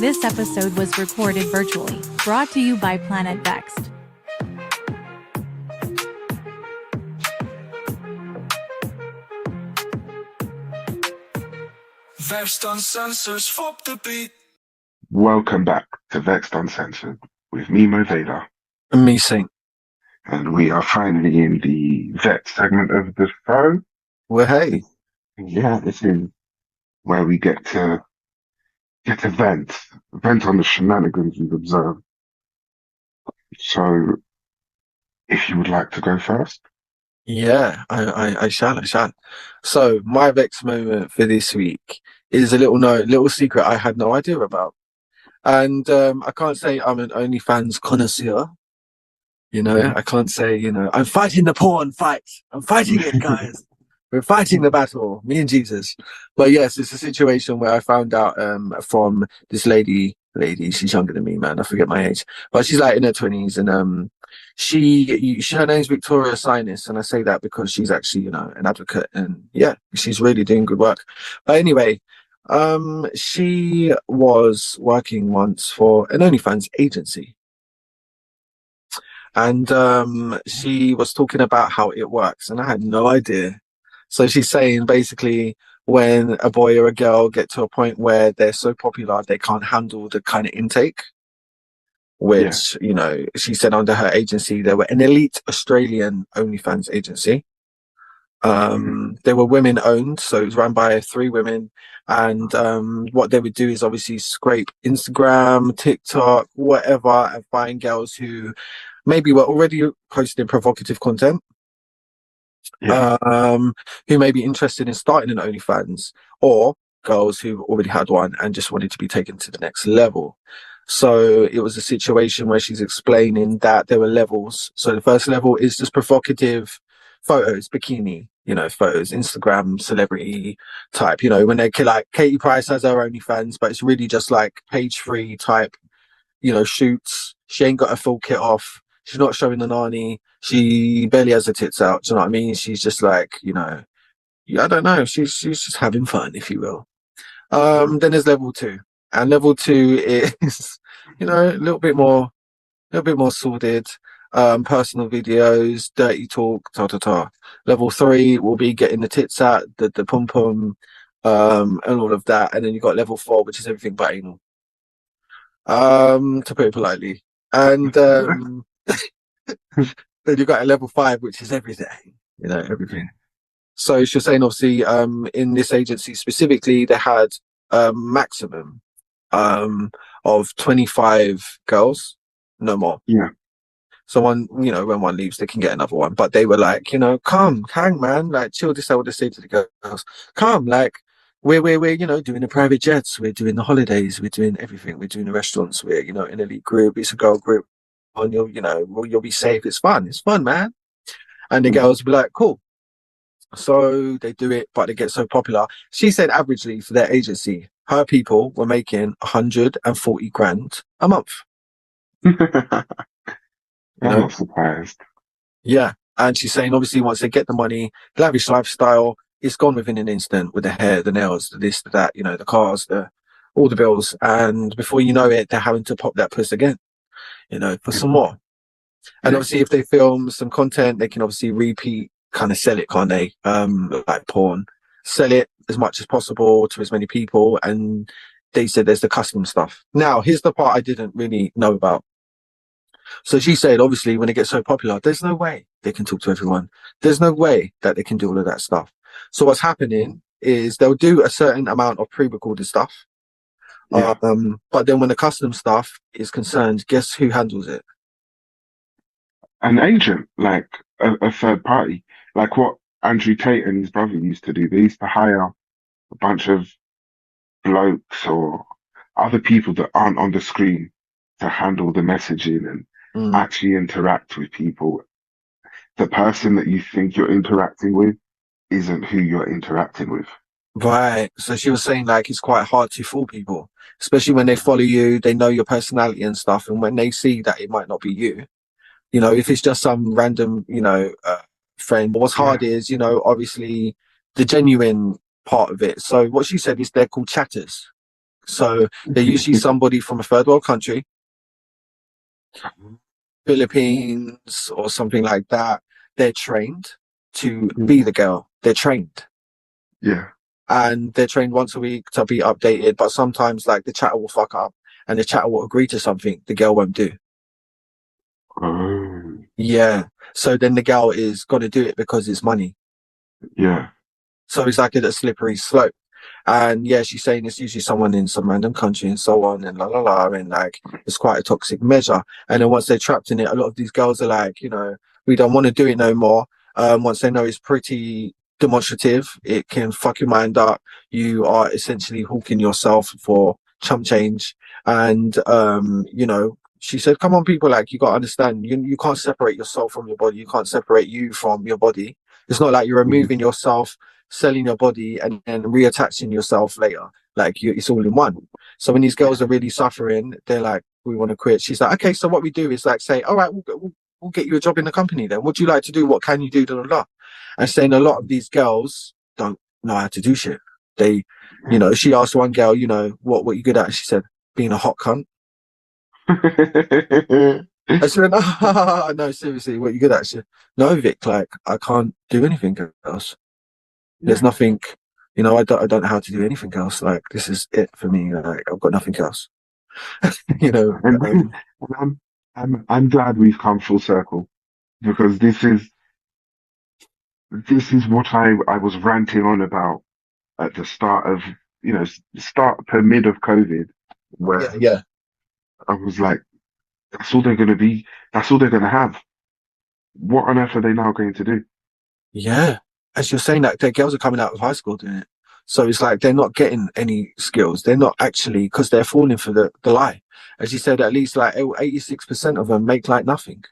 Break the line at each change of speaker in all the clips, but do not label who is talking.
This episode was recorded virtually, brought to you by Planet Vexxed.
Vexxed Uncensored, swap the beat.
Welcome back to Vexxed Uncensored with me, Mo Vader.
And me, Saint.
And we are finally in the vet segment of the show.
Well, hey.
Yeah, this is where we get to vent on the shenanigans we've observed. So, if you would like to go first.
Yeah, I shall. So, my Vex moment for this week is a little secret I had no idea about. And I can't say I'm an OnlyFans connoisseur. You know, I can't say, I'm fighting the porn fight. I'm fighting it, guys. We're fighting the battle, me and Jesus. But yes, it's a situation where I found out from this lady, she's younger than me, man. I forget my age. But she's like in her 20s. And her name's Victoria Sinus. And I say that because she's actually, an advocate. And yeah, she's really doing good work. But anyway, she was working once for an OnlyFans agency. And she was talking about how it works, and I had no idea. So she's saying basically when a boy or a girl get to a point where they're so popular they can't handle the kind of intake, which, she said under her agency, they were an elite Australian OnlyFans agency. They were women owned, so it was run by 3 women. And what they would do is obviously scrape Instagram, TikTok, whatever, and find girls who maybe were already posting provocative content, who may be interested in starting an OnlyFans, or girls who already had one and just wanted to be taken to the next level. So it was a situation where she's explaining that there were levels. So the first level is just provocative photos, bikini, photos, Instagram celebrity type, when they like Katie Price has her OnlyFans, but it's really just like page 3 type, shoots. She ain't got her full kit off. She's not showing the nanny. She barely has her tits out. Do you know what I mean? She's just like, I don't know. She's just having fun, if you will. Then there's level 2, and level 2 is, a little bit more sordid. Personal videos, dirty talk, Level 3 will be getting the tits out, the pum pum, and all of that. And then you got level 4, which is everything but anal. To put it politely. And then you got a level 5, which is everything, everything. So she's saying, obviously, in this agency specifically, they had a maximum of 25 girls, no more.
Yeah.
So when one leaves, they can get another one. But they were like, come, hang, man, like, chill. This is what they say to the girls. Come, like, we're doing the private jets. We're doing the holidays. We're doing everything. We're doing the restaurants. We're, an elite group. It's a girl group. And you'll be safe. It's fun, man. And the girls will be like, cool. So they do it, but they get so popular. She said averagely for their agency, her people were making 140 grand a month.
I'm not surprised.
Yeah. And she's saying, obviously, once they get the money, lavish lifestyle, it's gone within an instant with the hair, the nails, the this, the that, the cars, all the bills. And before you know it, they're having to pop that puss again, for some more. And obviously, if they film some content, they can obviously repeat, kind of sell it, can't they? Like porn, sell it as much as possible to as many people. And they said there's the custom stuff. Now, here's the part I didn't really know about. So she said, obviously, when it gets so popular, there's no way they can talk to everyone. There's no way that they can do all of that stuff. So what's happening is they'll do a certain amount of pre-recorded stuff.
Yeah.
But then when the custom stuff is concerned, guess who handles it?
An agent, like a third party, like what Andrew Tate and his brother used to do. They used to hire a bunch of blokes or other people that aren't on the screen to handle the messaging and actually interact with people. The person that you think you're interacting with isn't who you're interacting with.
Right. So she was saying, like, it's quite hard to fool people, especially when they follow you, they know your personality and stuff. And when they see that it might not be you, if it's just some random, friend. But what's hard is, obviously the genuine part of it. So what she said is they're called chatters. So they're usually somebody from a third world country, Philippines or something like that. They're trained to be the girl. They're trained.
Yeah.
And they're trained once a week to be updated. But sometimes like the chatter will fuck up and the chatter will agree to something the girl won't do.
Oh.
Yeah. So then the girl is going to do it because it's money.
Yeah.
So it's like a slippery slope. And yeah, she's saying it's usually someone in some random country and so on and la la la. And like, it's quite a toxic measure. And then once they're trapped in it, a lot of these girls are like, you know, we don't want to do it no more. Once they know it's pretty demonstrative, it can fuck your mind up. You are essentially hawking yourself for chump change. And, you know, she said, come on, people, like, you got to understand, you can't separate yourself from your body. You can't separate you from your body. It's not like you're removing yourself, selling your body and then reattaching yourself later. Like it's all in one. So when these girls are really suffering, they're like, we want to quit. She's like, okay, so what we do is like say, all right, we'll get you a job in the company then. What do you like to do? What can you do? Blah, blah, blah. And saying a lot of these girls don't know how to do shit. They, you know, she asked one girl, you know, what you good at? She said, being a hot cunt. I said, no, seriously, what you good at? She said, no, Vic, like I can't do anything else. There's nothing, you know, I don't know how to do anything else. Like this is it for me. Like I've got nothing else. You know.
And I'm glad we've come full circle because this is what I was ranting on about at the start of, you know, start to mid of COVID, where
Yeah.
I was like, that's all they're going to be. That's all they're going to have. What on earth are they now going to do?
Yeah. As you're saying that, their girls are coming out of high school doing it. So it's like they're not getting any skills. They're not actually, because they're falling for the lie. As you said, at least like 86% of them make like nothing.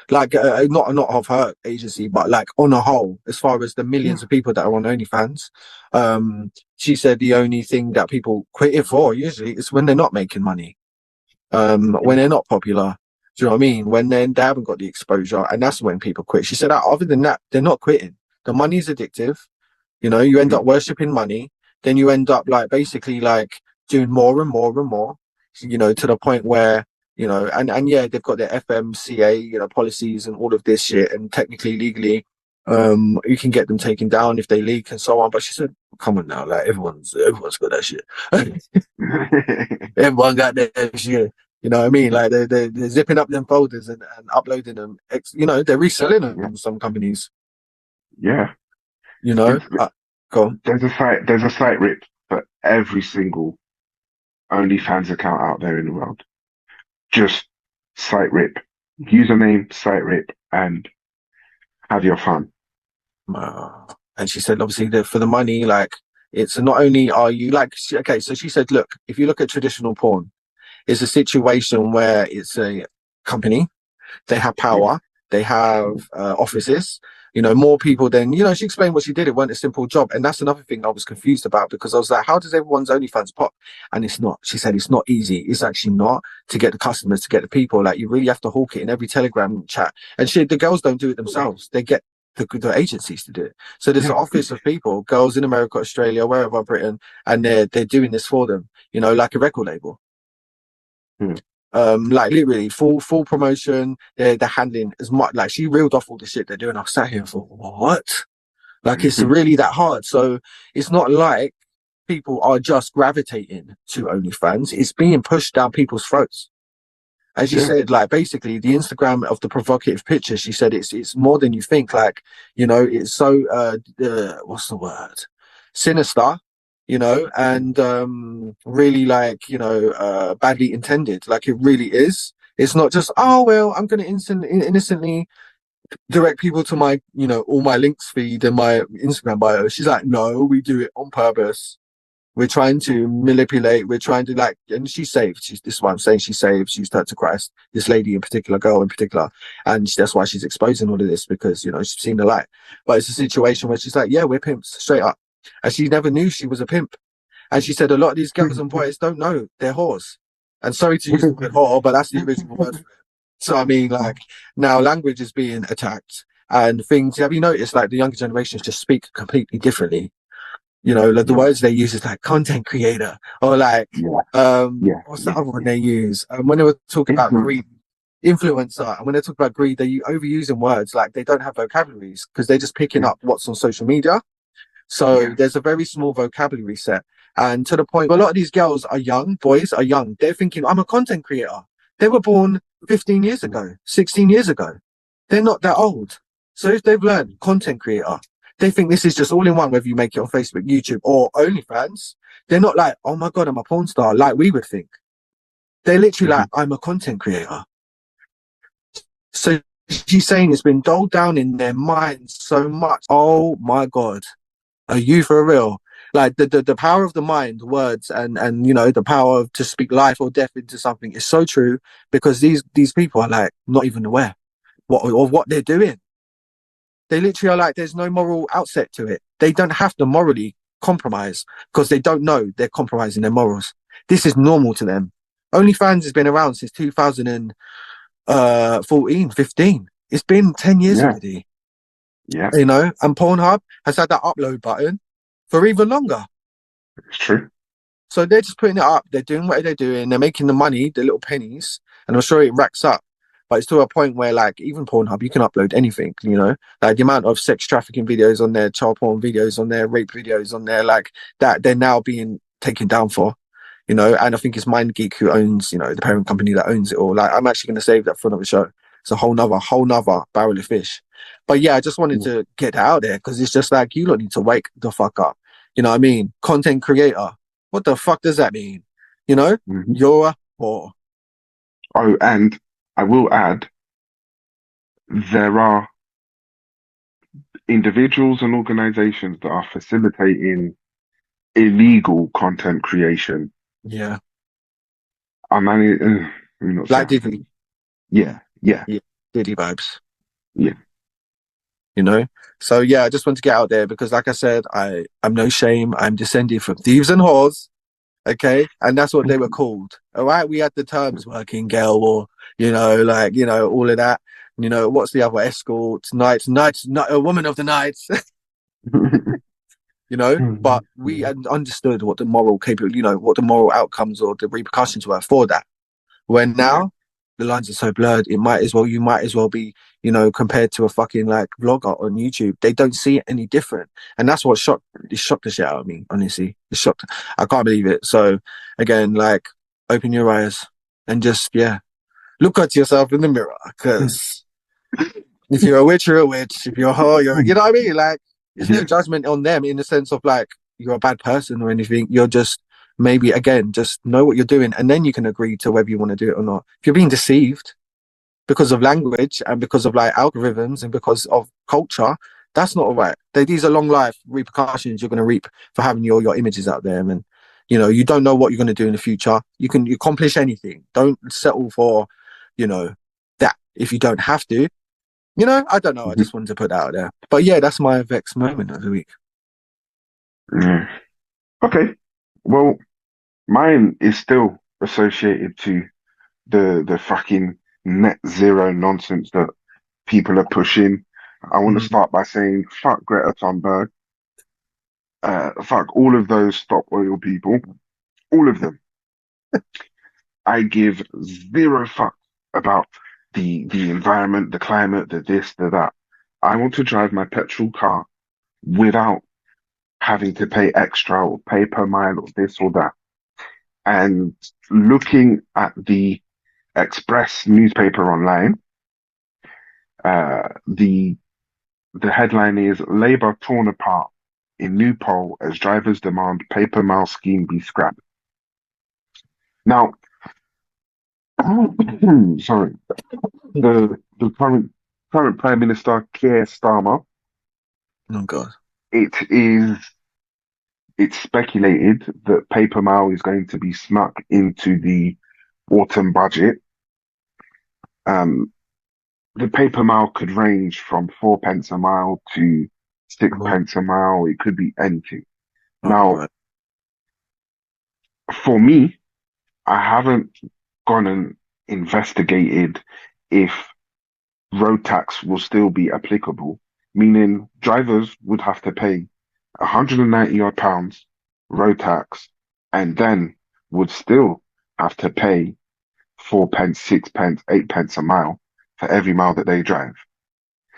Like not of her agency, but like on a whole, as far as the millions of people that are on OnlyFans, she said the only thing that people quit it for usually is when they're not making money, when they're not popular. Do you know what I mean? When they haven't got the exposure, and that's when people quit. She said, other than that, they're not quitting. The money's addictive. You know, you end up worshipping money. Then you end up like basically like doing more and more and more. You know, to the point where you know, and yeah, they've got their FMCA, you know, policies and all of this shit, and technically, legally, you can get them taken down if they leak and so on. But she said, "Come on now, like everyone's got that shit. Everyone got that shit." You know what I mean? Like they're zipping up them folders and uploading them. You know, they're reselling them. Some companies.
Yeah.
You know, go on.
There's a site rip for every single OnlyFans account out there in the world. Just site rip, username, site rip, and have your fun.
And she said, obviously, for the money, like it's not only are you like, okay, so she said, look, if you look at traditional porn, it's a situation where it's a company, they have power, they have offices, you know, more people than, you know, she explained what she did. It wasn't a simple job. And that's another thing I was confused about, because I was like, how does everyone's OnlyFans pop? And it's not. She said, it's not easy. It's actually not, to get the customers, to get the people. Like you really have to hawk it in every Telegram chat. And the girls don't do it themselves. They get the agencies to do it. So there's an office of people, girls in America, Australia, wherever, Britain, and they're doing this for them, you know, like a record label. Like literally full promotion. They're handling as much. Like she reeled off all the shit they're doing. I sat here for what? Like it's really that hard. So it's not like people are just gravitating to OnlyFans. It's being pushed down people's throats. As you said, like basically the Instagram of the provocative pictures, she said it's more than you think. Like, you know, it's so what's the word? Sinister, you know, and really like, you know, badly intended. Like it really is. It's not just, oh well, I'm gonna innocently direct people to my, you know, all my links feed and my Instagram bio. She's like, no, we do it on purpose. We're trying to manipulate. We're trying to like, and she's saved. This is what I'm saying. She's saved. She's turned to Christ. This lady in particular, girl in particular, and that's why she's exposing all of this, because you know she's seen the light. But it's a situation where she's like, yeah, we're pimps straight up, and she never knew she was a pimp. And she said a lot of these girls and boys don't know they're whores. And sorry to use the word whore, but that's the original word for it. So I mean, like now language is being attacked and things. Have you noticed like the younger generations just speak completely differently? Like the words they use is like content creator or like what's the other one they use? When they were talking about greed, influencer, and when they talk about greed, they're overusing words like they don't have vocabularies because they're just picking up what's on social media. So there's a very small vocabulary set. And to the point, a lot of these girls are young, boys are young. They're thinking, I'm a content creator. They were born 15 years ago, 16 years ago. They're not that old. So if they've learned content creator, they think this is just all in one, whether you make it on Facebook, YouTube, or OnlyFans. They're not like, oh my God, I'm a porn star, like we would think. They're literally like, I'm a content creator. So she's saying it's been doled down in their minds so much. Oh my God. Are you for real? Like the power of the mind, words, and the power to speak life or death into something is so true, because these people are like not even aware of what they're doing. They literally are like, there's no moral outset to it. They don't have to morally compromise because they don't know they're compromising their morals. This is normal to them. OnlyFans has been around since 2014, 15. It's been 10 years already.
Yeah.
And Pornhub has had that upload button for even longer.
It's true.
So they're just putting it up. They're doing what they're doing. They're making the money, the little pennies, and I'm sure it racks up. But it's to a point where, like, even Pornhub, you can upload anything, like the amount of sex trafficking videos on there, child porn videos on there, rape videos on there, like that, they're now being taken down for, and I think it's MindGeek who owns, the parent company that owns it all. Like, I'm actually going to save that for another show. It's a whole nother barrel of fish. But yeah, I just wanted to get that out there because it's just like, you don't need to wake the fuck up. You know what I mean? Content creator. What the fuck does that mean? You're a whore.
Oh, and I will add, there are individuals and organizations that are facilitating illegal content creation.
Yeah.
Like
Diddy.
Yeah.
Diddy vibes.
Yeah.
So yeah, I just want to get out there because, like I said, I'm no shame. I'm descended from thieves and whores. Okay, and that's what they were called. All right, we had the terms working girl, or all of that. What's the other escort? Night, a woman of the night. But we had understood what the moral what the moral outcomes or the repercussions were for that. When now the lines are so blurred, you might as well be, compared to a fucking like vlogger on YouTube. They don't see it any different. And that's what shocked the shit out of me, honestly. It's shocked. I can't believe it. So again, like, open your eyes and just, look at yourself in the mirror. Because if you're a witch, you're a witch. If you're a whore, you know what I mean? Like, there's no judgment on them in the sense of like, you're a bad person or anything. You're just, maybe, again, just know what you're doing, and then you can agree to whether you want to do it or not. If you're being deceived because of language and because of like algorithms and because of culture, that's not all right. These are long life repercussions you're going to reap for having your images out there. And you don't know what you're going to do in the future. You can accomplish anything. Don't settle for that if you don't have to. I don't know. I just wanted to put that out there. But yeah, that's my Vexxed moment of the week.
Okay. Well, mine is still associated to the fucking net zero nonsense that people are pushing. I want to start by saying fuck Greta Thunberg. Fuck all of those stop oil people. All of them. I give zero fuck about the environment, the climate, the this, the that. I want to drive my petrol car without having to pay extra or pay per mile or this or that. And looking at the Express newspaper online, the headline is Labour torn apart in new poll as drivers demand pay per mile scheme be scrapped. Now, sorry, the current Prime Minister Keir Starmer.
Oh God.
It's speculated that pay per mile is going to be snuck into the autumn budget. The pay per mile could range from 4p a mile to 6p a mile. It could be anything. Now, for me, I haven't gone and investigated if road tax will still be applicable, meaning drivers would have to pay 190 odd pounds road tax, and then would still have to pay 4 pence, 6 pence, 8 pence a mile for every mile that they drive.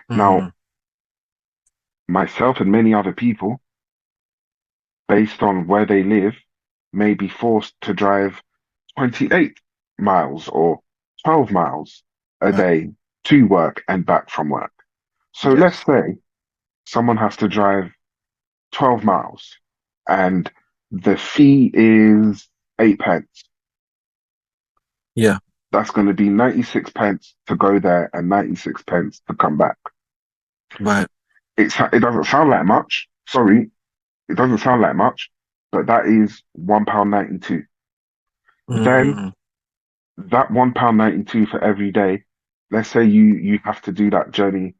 Now,
Mm.
myself and many other people, based on where they live, may be forced to drive 28 miles or 12 miles a
Right.
day to work and back from work. So let's
Yes.
say someone has to drive 12 miles and the fee is 8 pence.
Yeah.
That's going to be 96 pence to go there and 96 pence to come back.
Right.
It doesn't sound like much. Sorry, it doesn't sound like much, but that is £1.92. Then
Mm.
that £1.92 for every day, let's say you have to do that journey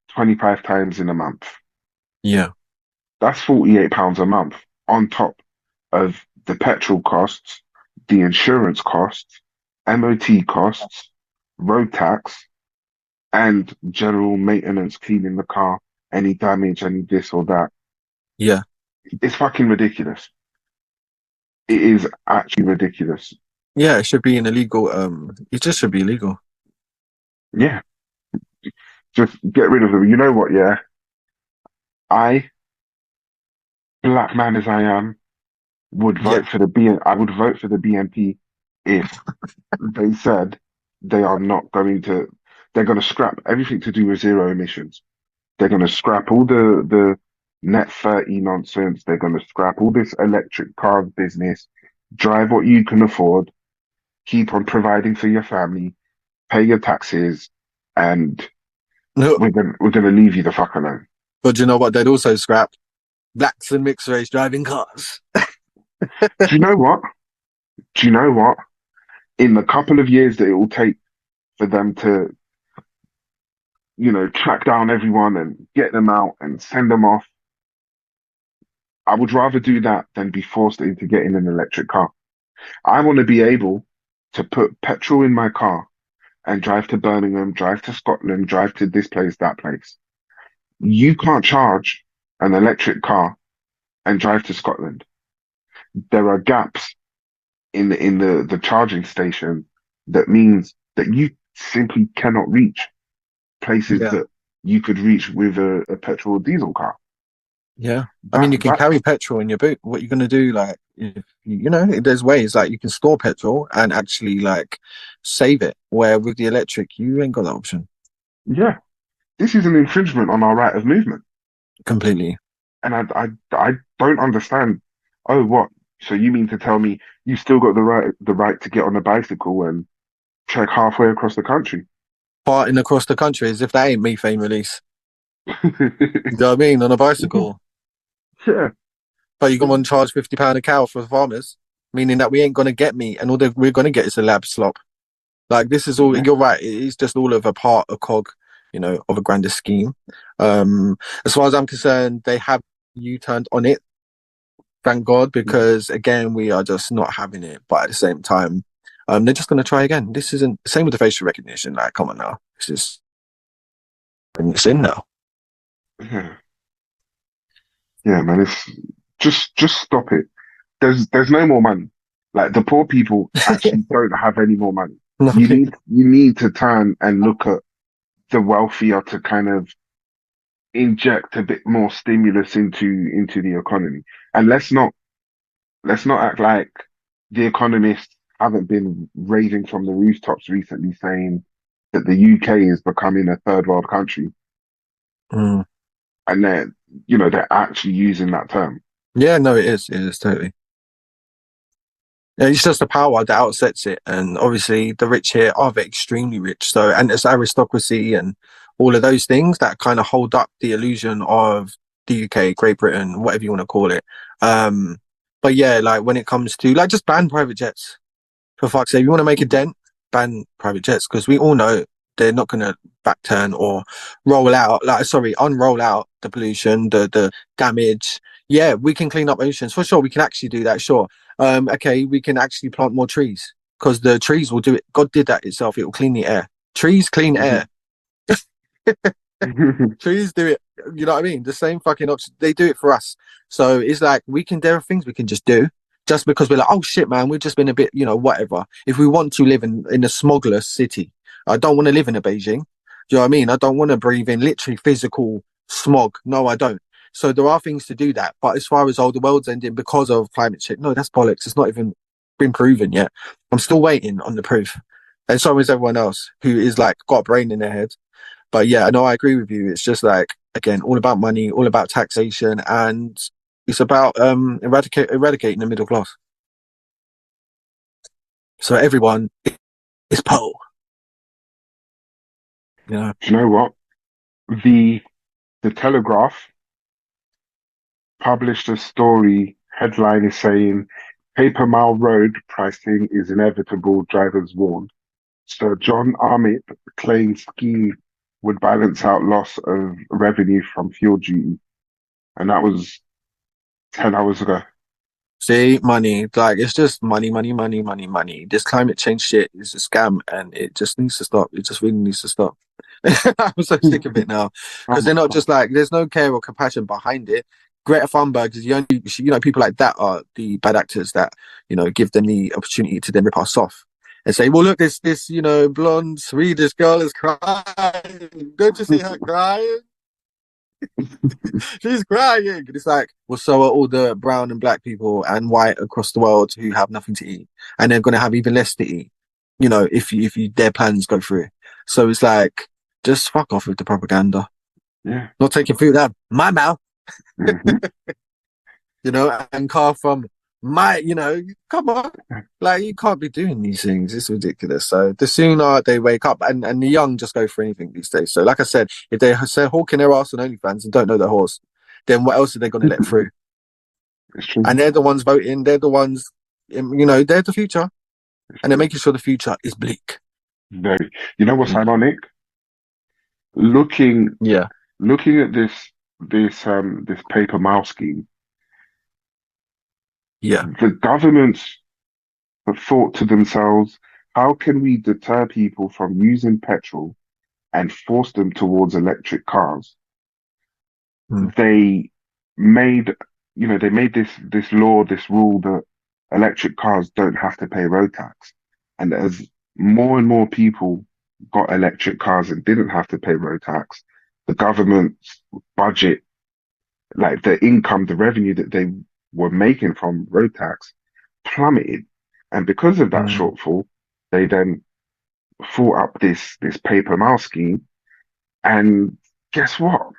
25 times in a month.
Yeah.
That's £48 a month on top of the petrol costs, the insurance costs, MOT costs, road tax, and general maintenance, cleaning the car, any damage, any this or that.
Yeah.
It's fucking ridiculous. It is actually ridiculous.
Yeah. It should be an illegal. It just should be illegal.
Yeah, just get rid of them. You know what? Yeah, I, black man as I am, would
Yeah.
vote for the B. I would vote for the BNP if they said they are not going to. They're going to scrap everything to do with zero emissions. They're going to scrap all the net 30 nonsense. They're going to scrap all this electric car business. Drive what you can afford. Keep on providing for your family. Pay your taxes, and
No,
we're gonna leave you the fuck alone.
but you know what? They'd also scrap blacks and mixed race driving cars.
Do you know what? Do you know what? In the couple of years that it will take for them to, track down everyone and get them out and send them off, I would rather do that than be forced into getting an electric car. I want to be able to put petrol in my car and drive to Birmingham, drive to Scotland, drive to this place, that place. You can't charge an electric car and drive to Scotland. There are gaps in the charging station that means that you simply cannot reach places
Yeah.
that you could reach with a petrol or diesel car.
Yeah. I
That
mean, you can
that
carry petrol in your boot. What are you going to do? Like, if there's ways like you can store petrol and actually like save it. Where with the electric, you ain't got that option
yeah, this is an infringement on our right of movement,
completely.
and I don't understand. Oh, what? So you mean to tell me you still got the right to get on a bicycle and trek halfway across the country?
Farting across the country as if that ain't methane release. You know what I mean? On a bicycle.
Yeah,
But you're going to charge £50 a cow for farmers, meaning that we ain't going to get meat and all that we're going to get is a lab slop. Like, this is all,
yeah,
you're right. It is just all of a part, a cog, of a grander scheme. As far as I'm concerned, they have U-turned on it. Thank God, because again, we are just not having it. But at the same time, they're just going to try again. This isn't same with the facial recognition. Like, come on now, it's in now.
yeah, yeah, man. It's just stop it. There's no more money. Like the poor people actually don't have any more money. You
Nothing.
need to turn and look at the wealthier to kind of inject a bit more stimulus into the economy. And let's not act like the economists haven't been raving from the rooftops recently saying that the UK is becoming a third world country,
Mm.
and they're actually using that term.
Yeah, no, it is. It is totally. Yeah, it's just the power that outsets it, and obviously the rich here are very extremely rich. So, and it's aristocracy and all of those things that kind of hold up the illusion of the UK, Great Britain, whatever you want to call it. But yeah, like when it comes to like just ban private jets for fuck's sake. If you want to make a dent, ban private jets because we all know they're not going to backturn or unroll out the pollution, the damage. Yeah, we can clean up oceans for sure. We can actually do that. Sure. Okay, we can actually plant more trees because the trees will do it. God did that itself. It will clean the air. Trees clean
Mhm.
air. Trees do it. You know what I mean? The same fucking option. They do it for us. So it's like there are things we can just do just because we're like, oh shit, man, we've just been a bit, whatever. If we want to live in a smogless city, I don't want to live in a Beijing. Do you know what I mean? I don't want to breathe in literally physical smog. No, I don't. So there are things to do that. But as far as the world's ending because of climate change, no, that's bollocks. It's not even been proven yet. I'm still waiting on the proof. And so is everyone else who is like got a brain in their head. But yeah, no, I agree with you. It's just like, again, all about money, all about taxation, and it's about eradicating the middle class. So everyone is poor.
Do you know what? The Telegraph published a story. Headline is saying, "Paper Mile Road pricing is inevitable. Drivers warn." Sir John Armitt claims scheme would balance out loss of revenue from fuel duty, and that was 10 hours ago.
See, money, like it's just money, money, money, money, money. This climate change shit is a scam, and it just needs to stop. It just really needs to stop. I'm so sick of it now because they're not just like there's no care or compassion behind it. Greta Thunberg is the only, people like that are the bad actors that give them the opportunity to then rip us off and say, well, look, this blonde Swedish girl is crying. Don't you see her crying? She's crying. And it's like, well, so are all the brown and black people and white across the world who have nothing to eat, and they're going to have even less to eat. If their plans go through. So it's like, just fuck off with the propaganda.
Yeah.
Not taking food out of my mouth.
Mm-hmm.
And car from my, come on. Like, you can't be doing these things. It's ridiculous. So the sooner they wake up, and the young just go for anything these days. So like I said, if they say hawking their ass on OnlyFans and don't know their horse, then what else are they going to let through?
It's true.
And they're the ones voting. They're the ones, they're the future. And they're making sure the future is bleak.
Very. You know what's ironic? Looking at this paper mile scheme, the governments have thought to themselves, how can we deter people from using petrol and force them towards electric cars? They made this law, this rule that electric cars don't have to pay road tax. And as more and more people got electric cars and didn't have to pay road tax, the government's budget, like the income, the revenue that they were making from road tax, plummeted. And because of that shortfall, they then thought up this paper mile scheme. And guess what?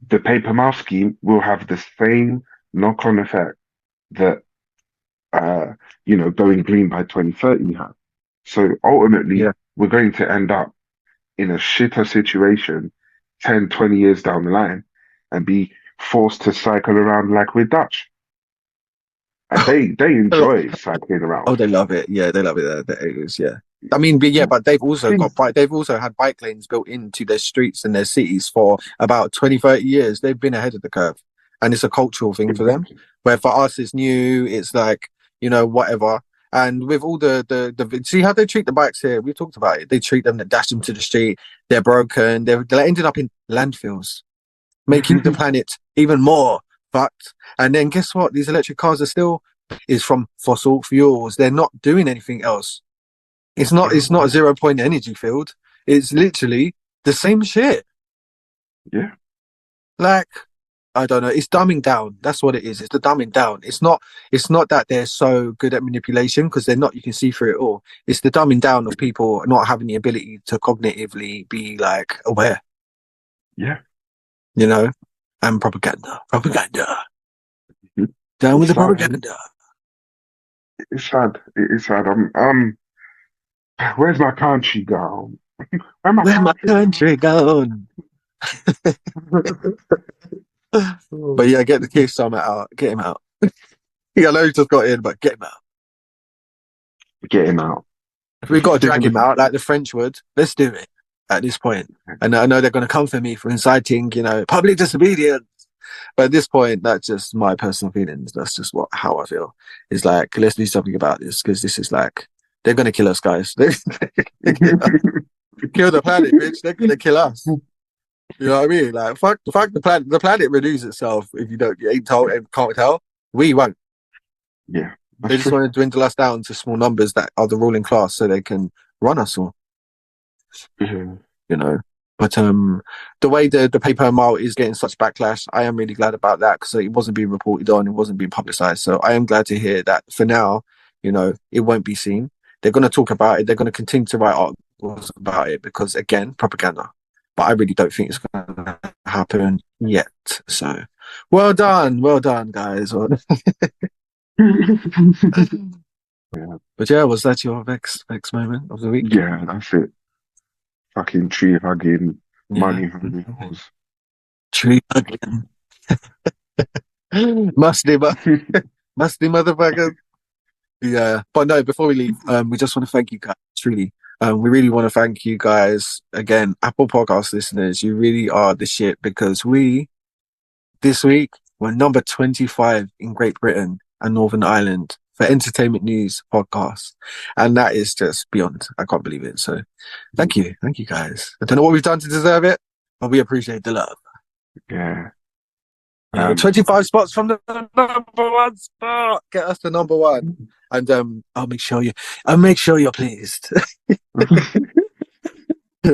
The paper mile scheme will have the same knock-on effect that going green by 2030 had. So ultimately, we're going to end up in a shitter situation 10, 20 years down the line and be forced to cycle around like we're Dutch. And they enjoy cycling around.
Oh, they love it. Yeah, they love it. The aliens, yeah. I mean, but they've also they've also had bike lanes built into their streets and their cities for about 20, 30 years. They've been ahead of the curve. And it's a cultural thing for them. Where for us, it's new. It's like, whatever. And with all the see how they treat the bikes here. We talked about it. They treat them, they dash them to the street. They're broken. They're ended up in landfills, making the planet even more fucked. And then guess what? These electric cars is from fossil fuels. They're not doing anything else. It's not a 0-point energy field. It's literally the same shit.
Yeah.
Like, I don't know. It's dumbing down. That's what it is. It's the dumbing down. It's not that they're so good at manipulation, because they're not. You can see through it all. It's the dumbing down of people not having the ability to cognitively be like aware.
Yeah.
And propaganda. Down with the propaganda.
It's sad. It is sad. Where's my country gone?
Where's my country gone? But yeah, get the Keir Starmer out. Get him out. I know he just got in, but get him out.
Get him out.
If we've got to drag him out like the French would, let's do it at this point. And I know they're going to come for me for inciting, public disobedience. But at this point, that's just my personal feelings. That's just how I feel. It's like, let's do something about this, because this is like, they're going to kill us, guys. Kill the planet, bitch. They're gonna kill us. You know what I mean? Like, fuck the planet. The planet renews itself if you ain't told and can't tell. We won't.
Yeah,
They
that's
just
true.
want to dwindle us down to small numbers that are the ruling class, so they can run us all.
Yeah.
You know. But the way the paper mile is getting such backlash, I am really glad about that because it wasn't being reported on, it wasn't being publicized. So I am glad to hear that for now, it won't be seen. They're going to talk about it. They're going to continue to write articles about it because, again, propaganda. But I really don't think it's going to happen yet. So, well done, guys. But yeah, was that your vex moment of the week?
Yeah, that's it. Fucking tree hugging,
Yeah.
money hungry whores.
Tree again. Musty motherfuckers. Yeah, but no. Before we leave, we just want to thank you guys. Truly, we really want to thank you guys again, Apple Podcast listeners. You really are the shit because this week we're number 25 in Great Britain and Northern Ireland for entertainment news podcasts, and that is just beyond. I can't believe it. So, thank you guys. I don't know what we've done to deserve it, but we appreciate the love.
Yeah.
25 spots from the number one spot. Get us the number one. And I'll make sure you're pleased.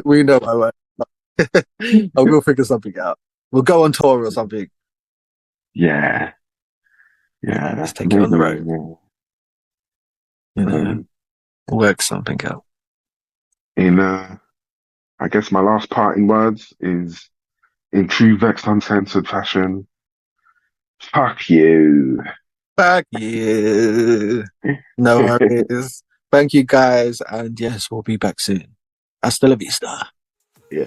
We know I won't. I will figure something out. We'll go on tour or something.
Yeah. Yeah,
Let's take it on the road.
Yeah.
Work something out.
I guess my last parting words is in true Vexed Uncensored fashion. Fuck you.
Fuck you. No worries. Thank you guys. And yes, we'll be back soon. Hasta la vista.
Yeah.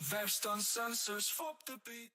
Vexxed Uncensored, fuck the beat.